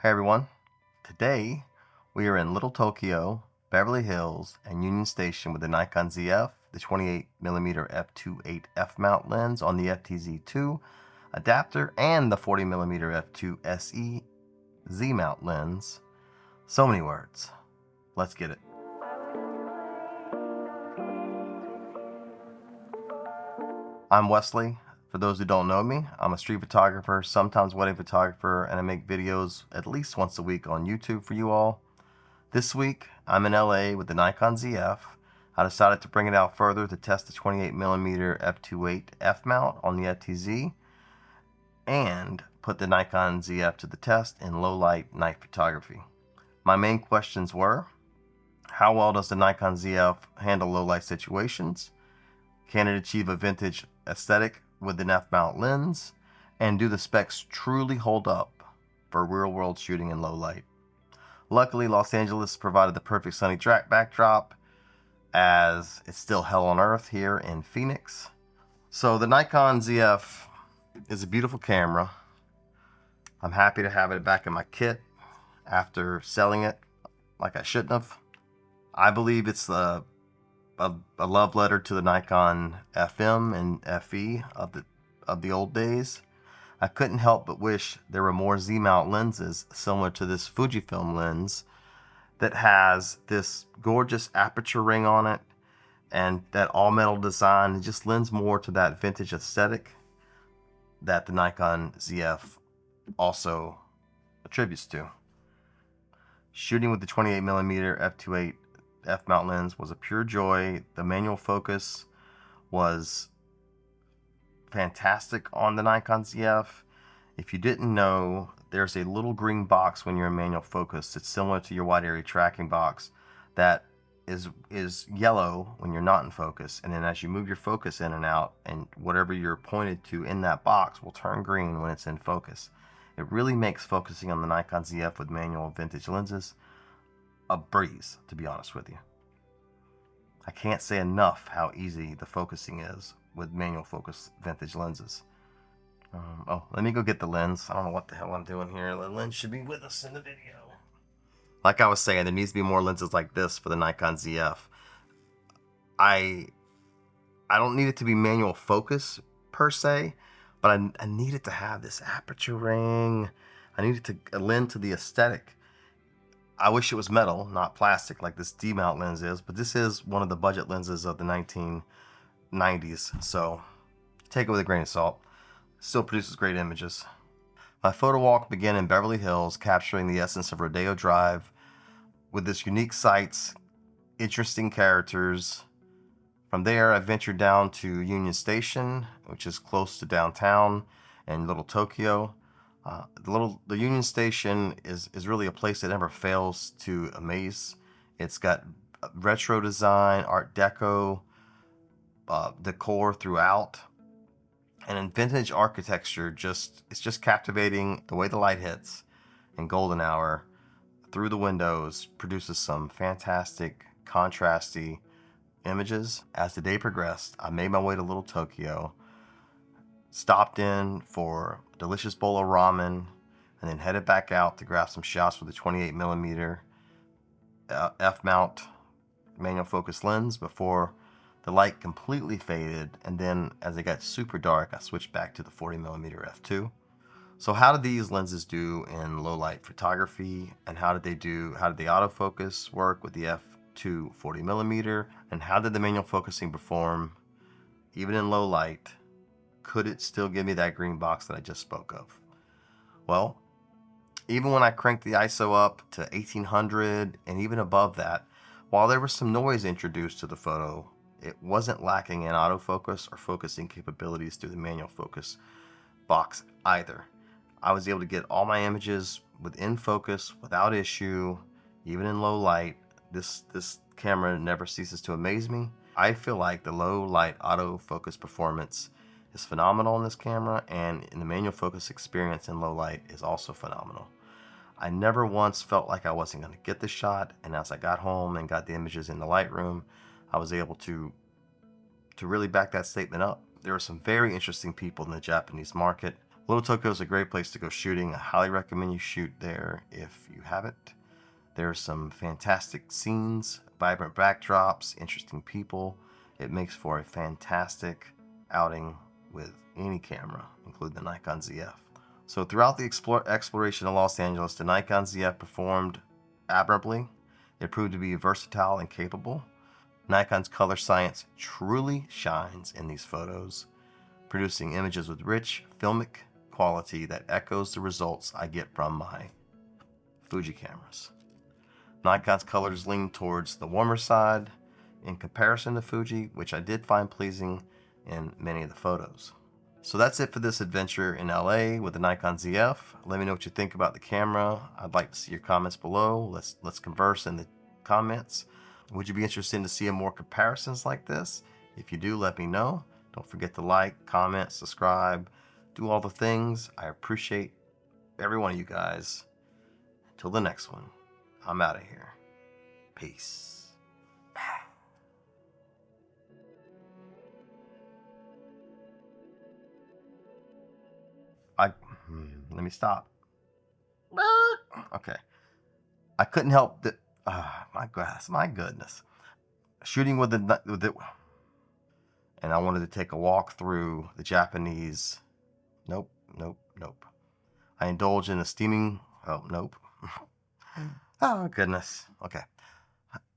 Hey everyone, today we are in Little Tokyo, Beverly Hills, and Union Station with the Nikon Zf, the 28mm f2.8 f-mount lens on the FTZ2 adapter, and the 40mm f2 SE Z-mount lens. So many words. Let's get it. I'm Wesley. For those who don't know me, I'm a street photographer, sometimes wedding photographer, and I make videos at least once a week on YouTube for you all. This week, I'm in LA with the Nikon Zf. I decided to bring it out further to test the 28mm f2.8 f-mount on the FTZ and put the Nikon Zf to the test in low light night photography. My main questions were, how well does the Nikon Zf handle low light situations? Can it achieve a vintage aesthetic with an f-mount lens? And do the specs truly hold up for real-world shooting in low light? Luckily, Los Angeles provided the perfect sunny backdrop, as it's still hell on earth here in Phoenix. So the Nikon Zf is a beautiful camera. I'm happy to have it back in my kit after selling it like I shouldn't have. I believe it's a love letter to the Nikon FM and FE of the old days. I couldn't help but wish there were more Z-mount lenses similar to this Fujifilm lens that has this gorgeous aperture ring on it and that all-metal design. It just lends more to that vintage aesthetic that the Nikon Zf also attributes to. Shooting with the 28mm f2.8 f-mount lens was a pure joy. The manual focus was fantastic on the Nikon Zf. If you didn't know, there's a little green box when you're in manual focus. It's similar to your wide area tracking box that is yellow when you're not in focus, and then as you move your focus in and out, and whatever you're pointed to in that box will turn green when it's in focus. It really makes focusing on the Nikon Zf with manual vintage lenses a breeze, to be honest with you. I can't say enough how easy the focusing is with manual focus vintage lenses. Oh, let me go get the lens. I don't know what the hell I'm doing here. The lens should be with us in the video. Like I was saying, there needs to be more lenses like this for the Nikon Zf. I don't need it to be manual focus per se, but I need it to have this aperture ring. I need it to lend to the aesthetic. I wish it was metal, not plastic like this D-mount lens is, but this is one of the budget lenses of the 1990s, so take it with a grain of salt. Still produces great images. My photo walk began in Beverly Hills, capturing the essence of Rodeo Drive with its unique sights, interesting characters. From there, I ventured down to Union Station, which is close to downtown and Little Tokyo. The Union Station is really a place that never fails to amaze. It's got retro design, Art Deco, decor throughout, and in vintage architecture. It's just captivating. The way the light hits in golden hour through the windows produces some fantastic contrasty images. As the day progressed, I made my way to Little Tokyo, stopped in for a delicious bowl of ramen, and then headed back out to grab some shots with the 28mm f-mount manual focus lens before the light completely faded. And then as it got super dark, I switched back to the 40mm f2. So how did these lenses do in low light photography, and how did they autofocus work with the f2 40mm, and how did the manual focusing perform even in low light? Could it still give me that green box that I just spoke of? Well, even when I cranked the ISO up to 1800 and even above that, while there was some noise introduced to the photo, it wasn't lacking in autofocus or focusing capabilities through the manual focus box either. I was able to get all my images within focus without issue, even in low light. This camera never ceases to amaze me. I feel like the low light autofocus performance is phenomenal in this camera, and in the manual focus experience in low light is also phenomenal. I never once felt like I wasn't going to get the shot, and as I got home and got the images in the Lightroom, I was able to really back that statement up. There are some very interesting people in the Japanese market Little Tokyo is a great place to go shooting. I highly recommend you shoot there if you haven't. There's some fantastic scenes, vibrant backdrops, interesting people. It makes for a fantastic outing with any camera, including the Nikon Zf. So throughout the exploration of Los Angeles, the Nikon Zf performed admirably. It proved to be versatile and capable. Nikon's color science truly shines in these photos, producing images with rich filmic quality that echoes the results I get from my Fuji cameras. Nikon's colors lean towards the warmer side in comparison to Fuji, which I did find pleasing in many of the photos. So that's it for this adventure in LA with the Nikon ZF. Let me know what you think about the camera. I'd like to see your comments below. Let's converse in the comments. Would you be interested in seeing more comparisons like this? If you do, let me know. Don't forget to like, comment, subscribe, do all the things. I appreciate every one of you guys. Until the next one, I'm out of here. Peace. Let me stop. Okay. I couldn't help that. My goodness. Shooting with the, and I wanted to take a walk through the Japanese. Nope, nope, nope. I indulge in a steaming. Oh, nope. Oh, goodness. Okay.